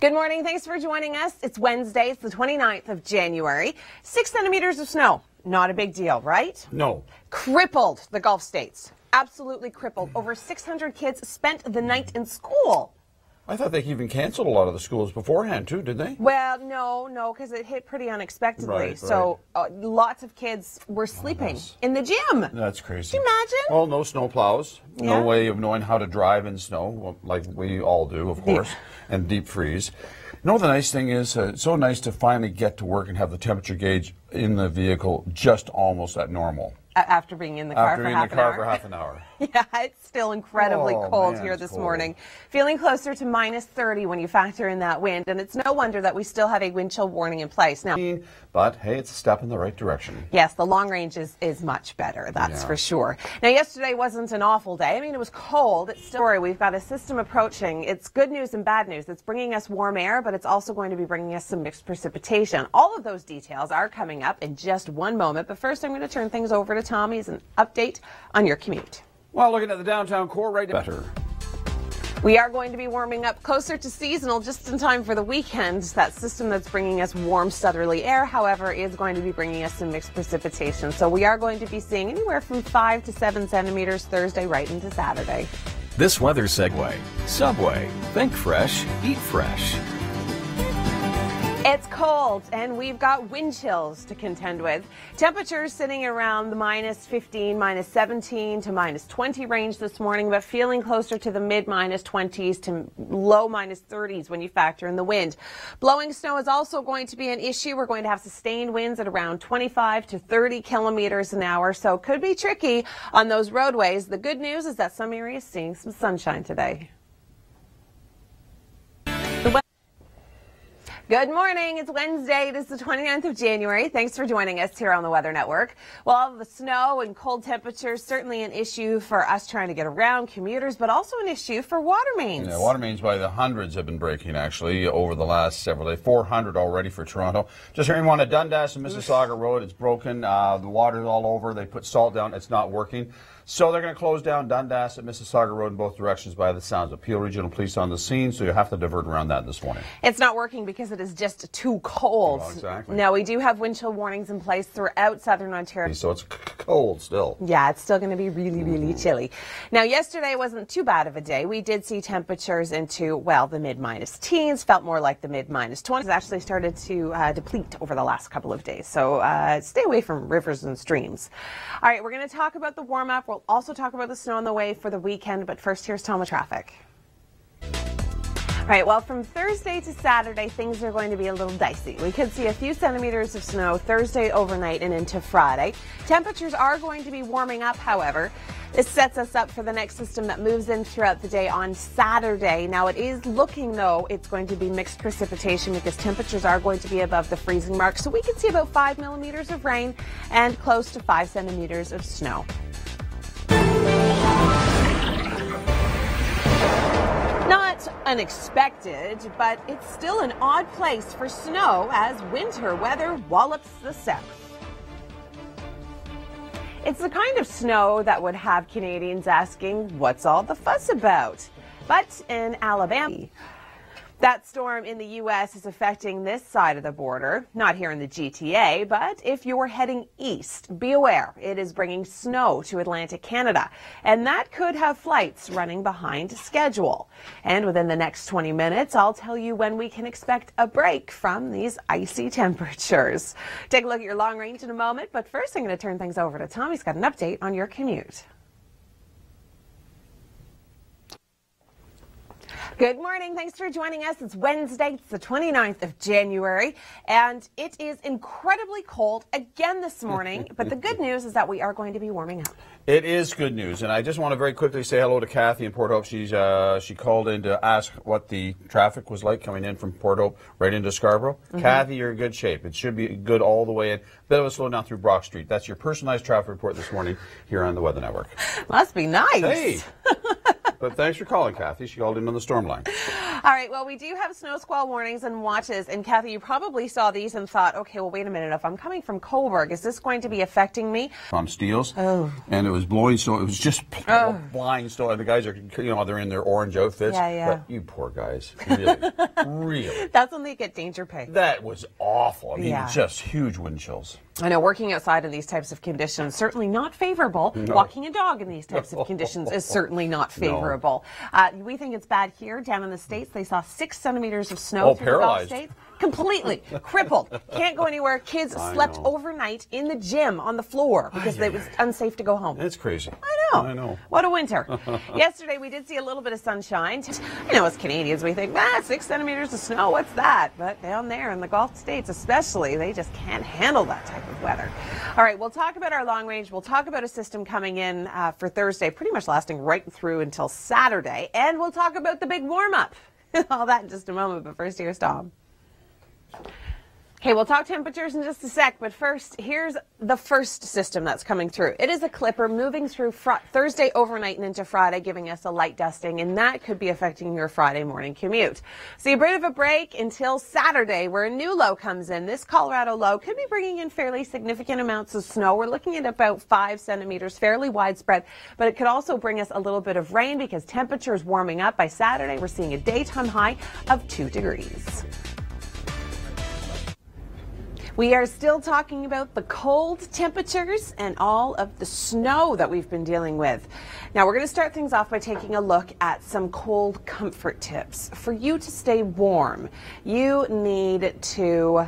Good morning. Thanks for joining us. It's Wednesday. It's the 29th of January. 6 centimeters of snow. Not a big deal, right? No. Crippled the Gulf states. Absolutely crippled. Over 600 kids spent the night in school. I thought they even canceled a lot of the schools beforehand, too, did they? Well, no, because it hit pretty unexpectedly. Right. So lots of kids were sleeping in the gym. That's crazy. Can you imagine? Well, no snow plows. Yeah. No way of knowing how to drive in snow, well, like we all do, of course, and deep freeze. You know, the nice thing is, it's so nice to finally get to work and have the temperature gauge in the vehicle just almost at normal. After being in the car for half an hour. Yeah, it's still incredibly cold here this morning. Feeling closer to minus 30 when you factor in that wind, and it's no wonder that we still have a wind chill warning in place now. But hey, it's a step in the right direction. Yes, the long range is much better, that's for sure. Now, yesterday wasn't an awful day. I mean, it was cold. It's still, we've got a system approaching. It's good news and bad news. It's bringing us warm air, but it's also going to be bringing us some mixed precipitation. All of those details are coming up in just one moment, but first I'm going to turn things over to Tommy's an update on your commute. Well, looking at the downtown core right now. Better. We are going to be warming up closer to seasonal just in time for the weekend. That system that's bringing us warm southerly air, however, is going to be bringing us some mixed precipitation. So we are going to be seeing anywhere from 5 to 7 centimeters Thursday right into Saturday. This weather segue. Subway. Think fresh, eat fresh. It's cold, and we've got wind chills to contend with. Temperatures sitting around the minus 15, minus 17 to minus 20 range this morning, but feeling closer to the mid minus 20s to low minus 30s when you factor in the wind. Blowing snow is also going to be an issue. We're going to have sustained winds at around 25 to 30 kilometers an hour, so it could be tricky on those roadways. The good news is that some areas seeing some sunshine today. Good morning. It's Wednesday. It is the 29th of January. Thanks for joining us here on the Weather Network. Well, all the snow and cold temperatures, certainly an issue for us trying to get around, commuters, but also an issue for water mains. Yeah, water mains by the hundreds have been breaking, actually, over the last several days. 400 already for Toronto. Just hearing one at Dundas and Mississauga Road. It's broken. The water's all over. They put salt down. It's not working. So they're going to close down Dundas and Mississauga Road in both directions by the sounds of Peel Regional Police on the scene, so you have to divert around that this morning. It's not working because it is just too cold. Well, exactly. Now, we do have wind chill warnings in place throughout southern Ontario. So it's cold still. Yeah, it's still going to be really chilly. Now, yesterday wasn't too bad of a day. We did see temperatures into, well, the mid-minus teens, felt more like the mid-minus 20s. Actually started to deplete over the last couple of days. So stay away from rivers and streams. All right, we're going to talk about the warm-up. We'll also talk about the snow on the way for the weekend, but first, here's Tom with traffic. All right, well, from Thursday to Saturday, things are going to be a little dicey. We could see a few centimeters of snow Thursday overnight and into Friday. Temperatures are going to be warming up, however. This sets us up for the next system that moves in throughout the day on Saturday. Now, it is looking, though, it's going to be mixed precipitation because temperatures are going to be above the freezing mark. So we could see about 5 millimeters of rain and close to 5 centimeters of snow. Not unexpected, but it's still an odd place for snow as winter weather wallops the south. It's the kind of snow that would have Canadians asking, what's all the fuss about? But in Alabama, that storm in the U.S. is affecting this side of the border, not here in the GTA, but if you're heading east, be aware it is bringing snow to Atlantic Canada, and that could have flights running behind schedule. And within the next 20 minutes, I'll tell you when we can expect a break from these icy temperatures. Take a look at your long range in a moment, but first I'm going to turn things over to Tom. He's got an update on your commute. Good morning. Thanks for joining us. It's Wednesday. It's the 29th of January, and it is incredibly cold again this morning, but the good news is that we are going to be warming up. It is good news, and I just want to very quickly say hello to Kathy in Port Hope. She called in to ask what the traffic was like coming in from Port Hope right into Scarborough. Kathy, you're in good shape. It should be good all the way in. Bit of a slowdown through Brock Street. That's your personalized traffic report this morning here on the Weather Network. Must be nice. Hey. But thanks for calling, Kathy. She called in on the storm line. All right, well, we do have snow squall warnings and watches. And Kathy, you probably saw these and thought, okay, well, wait a minute. If I'm coming from Cobourg, is this going to be affecting me? On Steeles. Oh. And it was blowing, so it was just blind snow. And the guys are, they're in their orange outfits. Yeah. But you poor guys. Really. Really. That's when they get danger pay. That was awful. I mean, Yeah. just huge wind chills. I know working outside in these types of conditions, certainly not favorable. No. Walking a dog in these types of conditions is certainly not favorable. We think it's bad here. Down in the States, they saw 6 centimeters of snow through the Gulf paralyzed. States. Completely crippled. Can't go anywhere. Kids slept overnight in the gym on the floor because it was unsafe to go home. It's crazy. I know. What a winter. Yesterday, we did see a little bit of sunshine. I know as Canadians, we think, 6 centimeters of snow, what's that? But down there in the Gulf States especially, they just can't handle that type of weather. All right, we'll talk about our long range. We'll talk about a system coming in for Thursday, pretty much lasting right through until Saturday. And we'll talk about the big warm-up. All that in just a moment, but first, here's Tom. Okay, we'll talk temperatures in just a sec, but first, here's the first system that's coming through. It is a clipper moving through Thursday overnight and into Friday, giving us a light dusting, and that could be affecting your Friday morning commute. So a bit of a break until Saturday, where a new low comes in. This Colorado low could be bringing in fairly significant amounts of snow. We're looking at about 5 centimeters, fairly widespread, but it could also bring us a little bit of rain because temperatures warming up. By Saturday, we're seeing a daytime high of 2 degrees. We are still talking about the cold temperatures and all of the snow that we've been dealing with. Now, we're going to start things off by taking a look at some cold comfort tips. For you to stay warm, you need to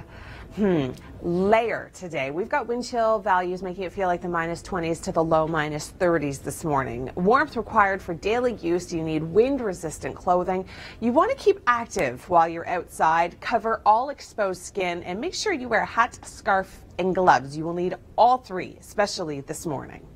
layer today. We've got wind chill values making it feel like the -20s to the low -30s this morning. Warmth required for daily use. You need wind-resistant clothing. You want to keep active while you're outside. Cover all exposed skin and make sure you wear a hat, scarf, and gloves. You will need all 3, especially this morning.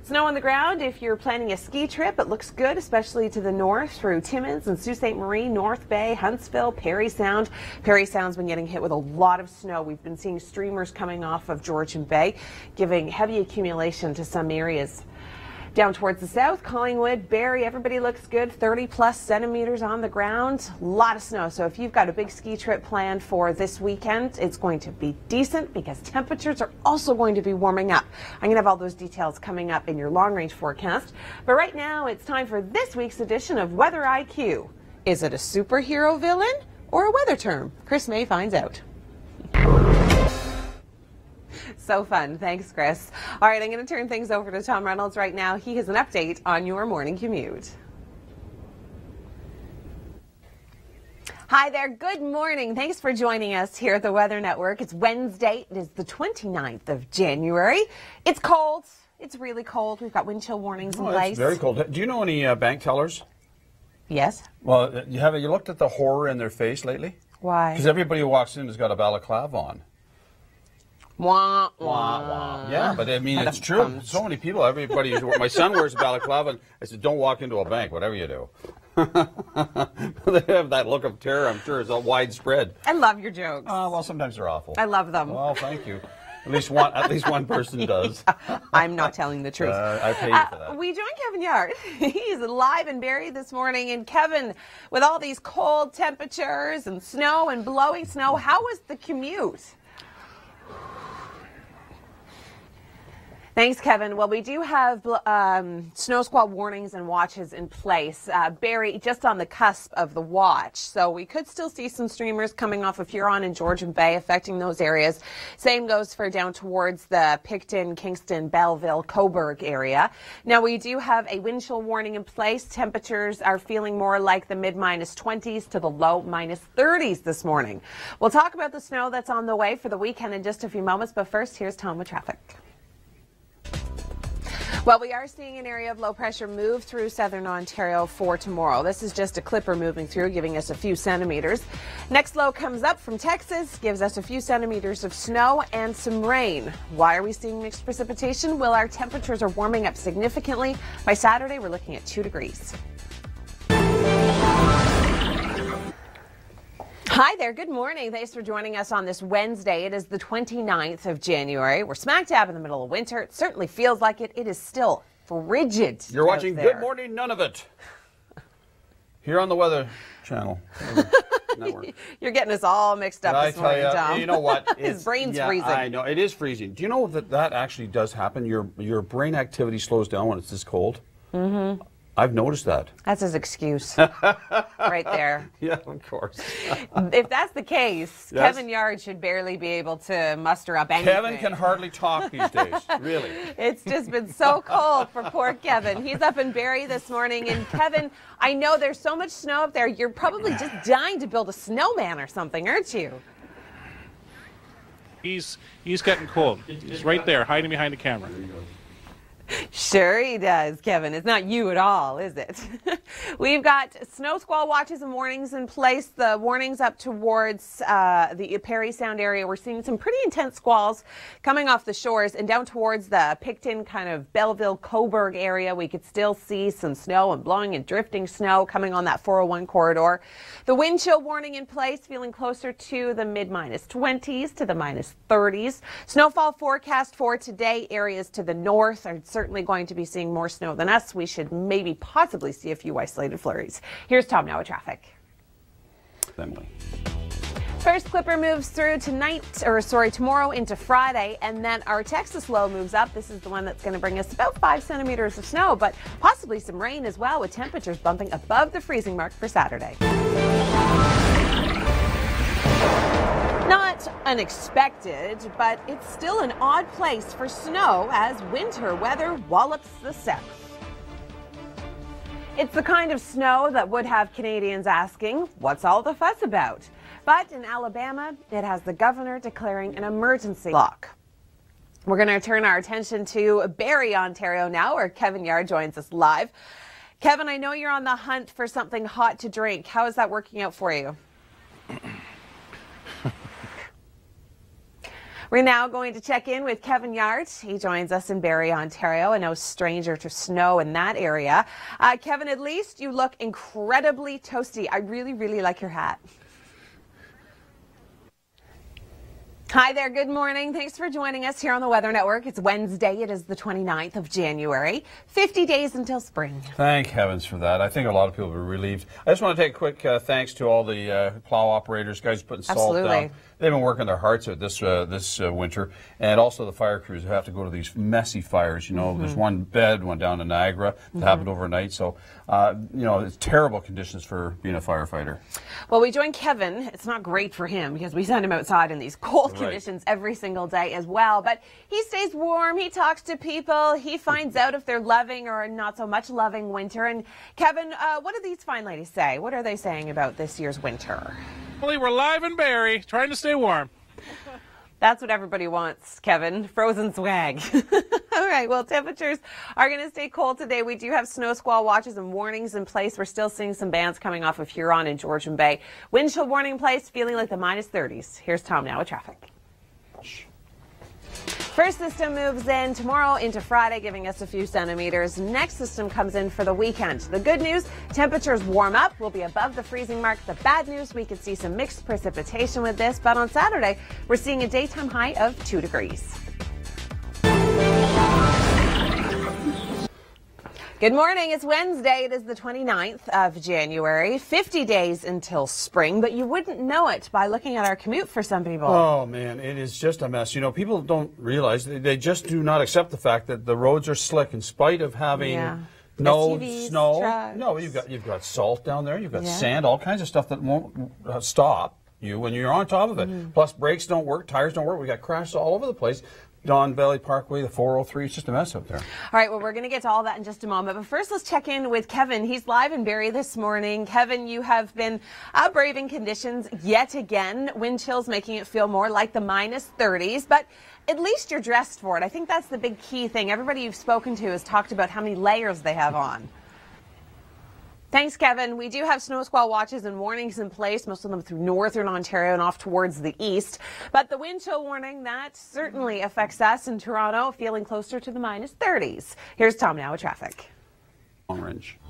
Snow on the ground. If you're planning a ski trip, it looks good, especially to the north through Timmins and Sault Ste. Marie, North Bay, Huntsville, Parry Sound. Parry Sound's been getting hit with a lot of snow. We've been seeing streamers coming off of Georgian Bay, giving heavy accumulation to some areas. Down towards the south, Collingwood, Barrie, everybody looks good. 30+ centimeters on the ground. A lot of snow. So if you've got a big ski trip planned for this weekend, it's going to be decent because temperatures are also going to be warming up. I'm going to have all those details coming up in your long range forecast. But right now, it's time for this week's edition of Weather IQ. Is it a superhero villain or a weather term? Chris May finds out. So fun. Thanks, Chris. All right, I'm going to turn things over to Tom Reynolds right now. He has an update on your morning commute. Hi there. Good morning. Thanks for joining us here at the Weather Network. It's Wednesday. It is the 29th of January. It's cold. It's really cold. We've got wind chill warnings in place. It's very cold. Do you know any bank tellers? Yes. Well, you looked at the horror in their face lately? Why? Because everybody who walks in has got a balaclava on. Wah, wah. Yeah, but I mean, it's true. So many people, my son wears a balaclava, and I said, don't walk into a bank, whatever you do. They have that look of terror, I'm sure, is all widespread. I love your jokes. Well, sometimes they're awful. I love them. Well, thank you. At least one person does. I'm not telling the truth. I pay you for that. We joined Kevin Yard. He's live in Barrie this morning. And Kevin, with all these cold temperatures and snow and blowing snow, how was the commute? Thanks, Kevin. Well, we do have snow squall warnings and watches in place. Barrie just on the cusp of the watch. So we could still see some streamers coming off of Huron and Georgian Bay affecting those areas. Same goes for down towards the Picton, Kingston, Belleville, Cobourg area. Now, we do have a wind chill warning in place. Temperatures are feeling more like the mid-20s to the low -30s this morning. We'll talk about the snow that's on the way for the weekend in just a few moments. But first, here's Tom with traffic. Well, we are seeing an area of low pressure move through southern Ontario for tomorrow. This is just a clipper moving through, giving us a few centimeters. Next low comes up from Texas, gives us a few centimeters of snow and some rain. Why are we seeing mixed precipitation? Well, our temperatures are warming up significantly. By Saturday, we're looking at 2 degrees. Hi there. Good morning. Thanks for joining us on this Wednesday. It is the 29th of January. We're smack dab in the middle of winter. It certainly feels like it. It is still frigid. You're watching there. Good Morning None of It. Here on the Weather Channel. Network. You're getting us all mixed up this morning, Tom. You know what? His brain's freezing. I know, it is freezing. Do you know that actually does happen? Your brain activity slows down when it's this cold? Mm-hmm. I've noticed that. That's his excuse. Right there. Yeah, of course. If that's the case, Yes? Kevin Yard should barely be able to muster up anything. Kevin can hardly talk these days, really. It's just been so cold for poor Kevin. He's up in Barrie this morning. And Kevin, I know there's so much snow up there. You're probably just dying to build a snowman or something, aren't you? He's getting cold. He's right there, hiding behind the camera. Sure he does, Kevin. It's not you at all, is it? We've got snow squall watches and warnings in place. The warnings up towards the Parry Sound area. We're seeing some pretty intense squalls coming off the shores and down towards the Picton, kind of Belleville, Coburg area. We could still see some snow and blowing and drifting snow coming on that 401 corridor. The wind chill warning in place, feeling closer to the mid-20s to the -30s. Snowfall forecast for today. Areas to the north are certainly going to be seeing more snow than us. We should maybe possibly see a few isolated flurries. Here's Tom now with traffic. Emily. First clipper moves through tomorrow into Friday, and then our Texas low moves up. This is the one that's going to bring us about 5 centimeters of snow, but possibly some rain as well, with temperatures bumping above the freezing mark for Saturday. Not unexpected, but it's still an odd place for snow as winter weather wallops the south. It's the kind of snow that would have Canadians asking, what's all the fuss about? But in Alabama, it has the governor declaring an emergency lock. We're going to turn our attention to Barrie, Ontario now, where Kevin Yard joins us live. Kevin, I know you're on the hunt for something hot to drink. How is that working out for you? We're now going to check in with Kevin Yard. He joins us in Barrie, Ontario, and no stranger to snow in that area. Kevin, at least you look incredibly toasty. I really, really like your hat. Hi there, good morning. Thanks for joining us here on the Weather Network. It's Wednesday. It is the 29th of January. 50 days until spring. Thank heavens for that. I think a lot of people will be relieved. I just want to take a quick thanks to all the plow operators, guys putting salt down. They've been working their hearts out this winter, and also the fire crews who have to go to these messy fires. You know, there's one down in Niagara that happened overnight. So, you know, it's terrible conditions for being a firefighter. Well, we joined Kevin. It's not great for him because we send him outside in these cold conditions every single day as well. But he stays warm. He talks to people. He finds out if they're loving or not so much loving winter. And Kevin, what do these fine ladies say? What are they saying about this year's winter? We're live in Barrie, trying to stay warm. That's what everybody wants, Kevin. Frozen swag. All right, well, temperatures are going to stay cold today. We do have snow squall watches and warnings in place. We're still seeing some bands coming off of Huron and Georgian Bay. Wind chill warning in place, feeling like the -30s. Here's Tom now with traffic. First system moves in tomorrow into Friday, giving us a few centimeters. Next system comes in for the weekend. The good news, temperatures warm up, will be above the freezing mark. The bad news, we could see some mixed precipitation with this, but on Saturday, we're seeing a daytime high of 2 degrees. Good morning. It's Wednesday. It is the 29th of January. 50 days until spring, but you wouldn't know it by looking at our commute for some people. Oh, man, it is just a mess. You know, people don't realize, they just do not accept the fact that the roads are slick in spite of having no SUVs, snow. trucks. No, you've got salt down there. You've got sand, all kinds of stuff that won't stop you when you're on top of it. Plus, brakes don't work, tires don't work. We got crashes all over the place. Don Valley Parkway, the 403, it's just a mess up there. All right, well, we're going to get to all that in just a moment. But first, let's check in with Kevin. He's live in Barrie this morning. Kevin, you have been braving conditions yet again. Wind chills making it feel more like the -30s, but at least you're dressed for it. I think that's the big key thing. Everybody you've spoken to has talked about how many layers they have on. Thanks, Kevin. We do have snow squall watches and warnings in place, most of them through northern Ontario and off towards the east. But the wind chill warning, that certainly affects us in Toronto, feeling closer to the -30s. Here's Tom now with traffic. Long range.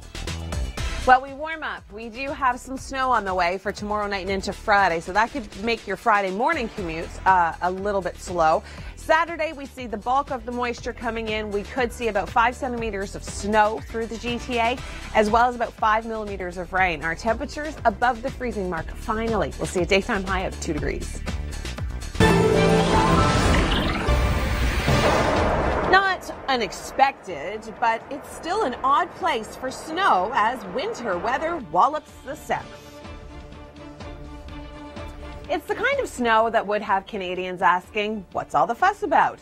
Well, we warm up. We do have some snow on the way for tomorrow night and into Friday, so that could make your Friday morning commute a little bit slow. Saturday, we see the bulk of the moisture coming in. We could see about 5 centimeters of snow through the GTA, as well as about 5 millimeters of rain. Our temperatures above the freezing mark. Finally, we'll see a daytime high of 2 degrees. Not unexpected, but it's still an odd place for snow as winter weather wallops the south. It's the kind of snow that would have Canadians asking, what's all the fuss about?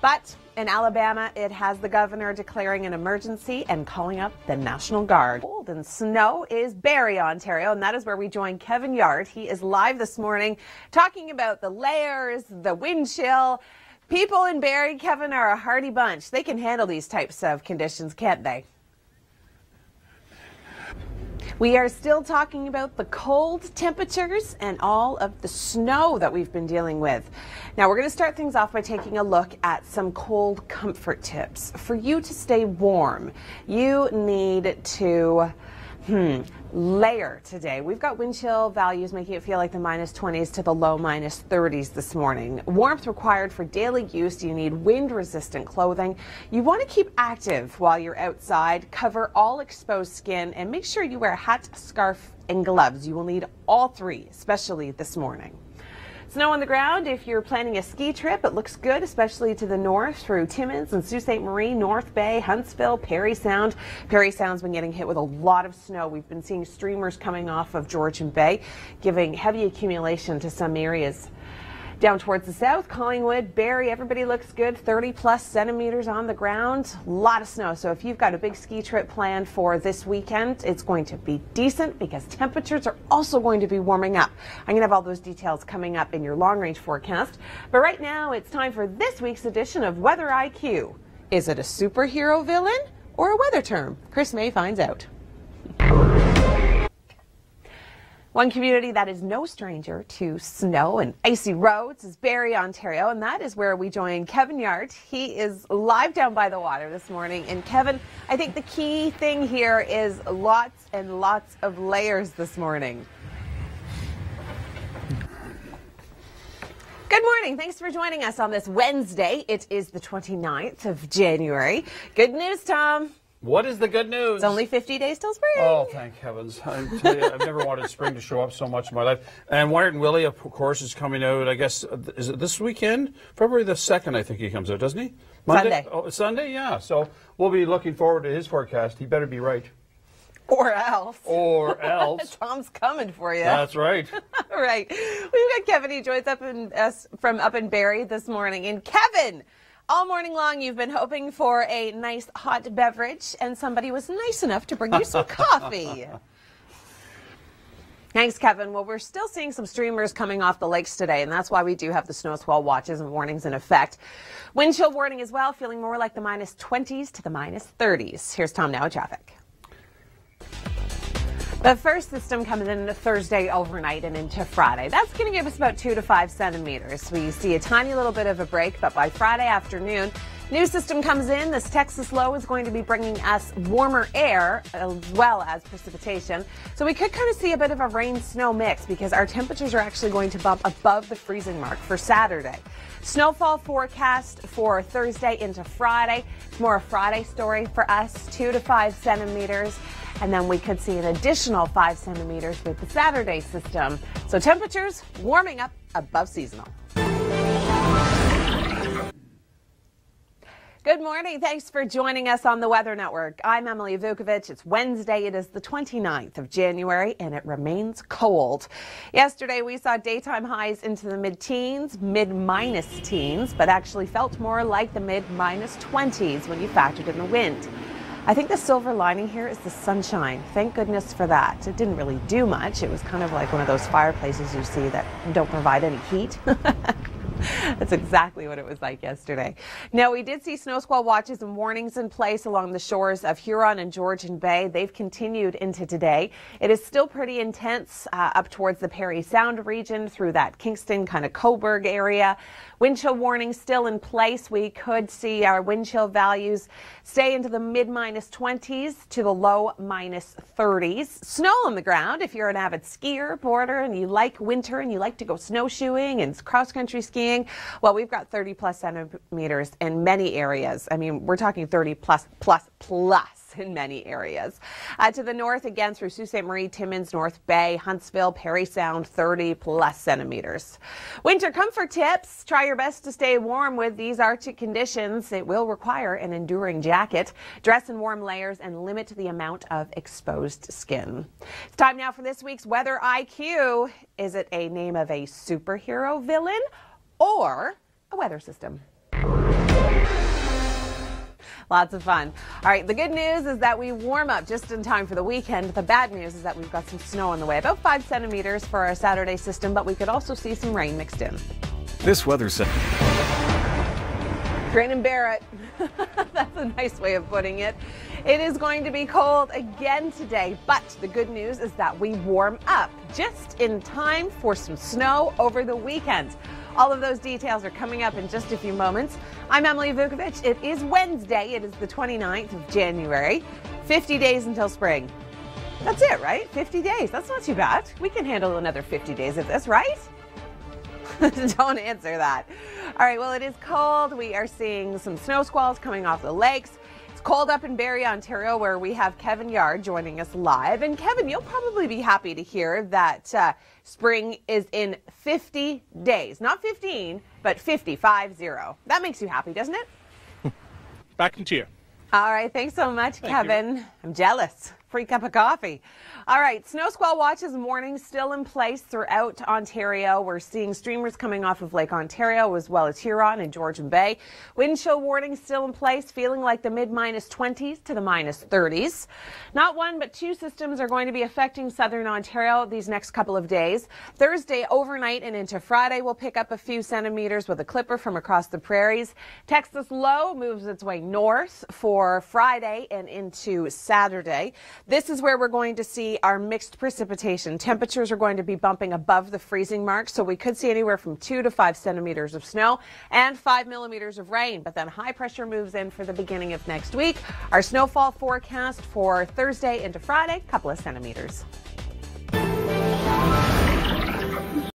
But in Alabama, it has the governor declaring an emergency and calling up the National Guard. Cold and snow is Barrie, Ontario, and that is where we join Kevin Yard. He is live this morning talking about the layers, the wind chill. People in Barrie, Kevin, are a hardy bunch. They can handle these types of conditions, can't they? We are still talking about the cold temperatures and all of the snow that we've been dealing with. Now, we're going to start things off by taking a look at some cold comfort tips. For you to stay warm, you need to layer today. We've got wind chill values making it feel like the minus 20s to the low minus 30s this morning. Warmth required for daily use. You need wind resistant clothing. You want to keep active while you're outside. Cover all exposed skin and make sure you wear a hat, scarf, and gloves. You will need all three, especially this morning. Snow on the ground. If you're planning a ski trip, it looks good, especially to the north through Timmins and Sault Ste. Marie, North Bay, Huntsville, Parry Sound. Parry Sound's been getting hit with a lot of snow. We've been seeing streamers coming off of Georgian Bay, giving heavy accumulation to some areas. Down towards the south, Collingwood, Barrie, everybody looks good. 30 plus centimeters on the ground. A lot of snow. So if you've got a big ski trip planned for this weekend, it's going to be decent because temperatures are also going to be warming up. I'm going to have all those details coming up in your long range forecast. But right now, it's time for this week's edition of Weather IQ. Is it a superhero villain or a weather term? Chris May finds out. One community that is no stranger to snow and icy roads is Barrie, Ontario, and that is where we join Kevin Yard. He is live down by the water this morning. And Kevin, I think the key thing here is lots and lots of layers this morning. Good morning. Thanks for joining us on this Wednesday. It is the 29th of January. Good news, Tom. What is the good news? It's only 50 days till spring. Oh, thank heavens. I tell you, I've never wanted spring to show up so much in my life. And Wired and Willie, of course, is coming out, I guess, is it this weekend? February the 2nd, I think he comes out, doesn't he? Monday? Sunday. Oh, Sunday, yeah. So we'll be looking forward to his forecast. He better be right. Or else. Or else. Tom's coming for you. That's right. All right. We've got Kevin. He joins us from up in Barrie this morning. And Kevin, all morning long, you've been hoping for a nice hot beverage, and somebody was nice enough to bring you some coffee. Thanks, Kevin. Well, we're still seeing some streamers coming off the lakes today, and that's why we do have the snow swell watches and warnings in effect. Wind chill warning as well, feeling more like the minus 20s to the minus 30s. Here's Tom now with traffic. The first system comes in Thursday overnight and into Friday. That's going to give us about 2 to 5 centimeters. We see a tiny little bit of a break, but by Friday afternoon, new system comes in. This Texas low is going to be bringing us warmer air as well as precipitation. So we could kind of see a bit of a rain-snow mix because our temperatures are actually going to bump above the freezing mark for Saturday. Snowfall forecast for Thursday into Friday. It's more a Friday story for us, 2 to 5 centimeters. And then we could see an additional 5 centimeters with the Saturday system. So temperatures warming up above seasonal. Good morning. Thanks for joining us on the Weather Network. I'm Emily Vukovic. It's Wednesday. It is the 29th of January, and it remains cold. Yesterday, we saw daytime highs into the mid-teens, mid-minus teens, but actually felt more like the mid-minus 20s when you factored in the wind. I think the silver lining here is the sunshine. Thank goodness for that. It didn't really do much. It was kind of like one of those fireplaces you see that don't provide any heat. That's exactly what it was like yesterday. Now, we did see snow squall watches and warnings in place along the shores of Huron and Georgian Bay. They've continued into today. It is still pretty intense up towards the Parry Sound region through that Kingston kind of Cobourg area. Wind chill warnings still in place. We could see our wind chill values stay into the mid-20s to the low -30s. Snow on the ground if you're an avid skier, boarder, and you like winter and you like to go snowshoeing and cross-country skiing. Well, we've got 30+ centimeters in many areas. I mean, we're talking 30 plus in many areas. To the north, again, through Sault Ste. Marie, Timmins, North Bay, Huntsville, Parry Sound, 30+ centimeters. Winter comfort tips. Try your best to stay warm with these Arctic conditions. It will require an enduring jacket. Dress in warm layers and limit the amount of exposed skin. It's time now for this week's Weather IQ. Is it a name of a superhero villain or a weather system? Lots of fun. All right, the good news is that we warm up just in time for the weekend. The bad news is that we've got some snow on the way, about 5 centimeters for our Saturday system, but we could also see some rain mixed in. This weather set. Grin and bear it. That's a nice way of putting it. It is going to be cold again today, but the good news is that we warm up just in time for some snow over the weekend. All of those details are coming up in just a few moments. I'm Emily Vukovic. It is Wednesday. It is the 29th of January. 50 days until spring. That's it, right? 50 days. That's not too bad. We can handle another 50 days of this, right? Don't answer that. All right, well, it is cold. We are seeing some snow squalls coming off the lakes. It's cold up in Barrie, Ontario, where we have Kevin Yard joining us live. And Kevin, you'll probably be happy to hear that spring is in 50 days. Not 15, but 50. That makes you happy, doesn't it? Back into you. All right, thanks so much, Thank Kevin. you. I'm jealous. Free cup of coffee. All right, snow squall watches and warnings still in place throughout Ontario. We're seeing streamers coming off of Lake Ontario as well as Huron and Georgian Bay. Wind chill warnings still in place, feeling like the mid-20s to the -30s. Not one, but two systems are going to be affecting southern Ontario these next couple of days. Thursday overnight and into Friday will pick up a few centimeters with a clipper from across the prairies. Texas low moves its way north for Friday and into Saturday. This is where we're going to see our mixed precipitation. Temperatures are going to be bumping above the freezing mark, so we could see anywhere from 2 to 5 centimeters of snow and 5 millimeters of rain. But then high pressure moves in for the beginning of next week. Our snowfall forecast for Thursday into Friday, couple of centimeters.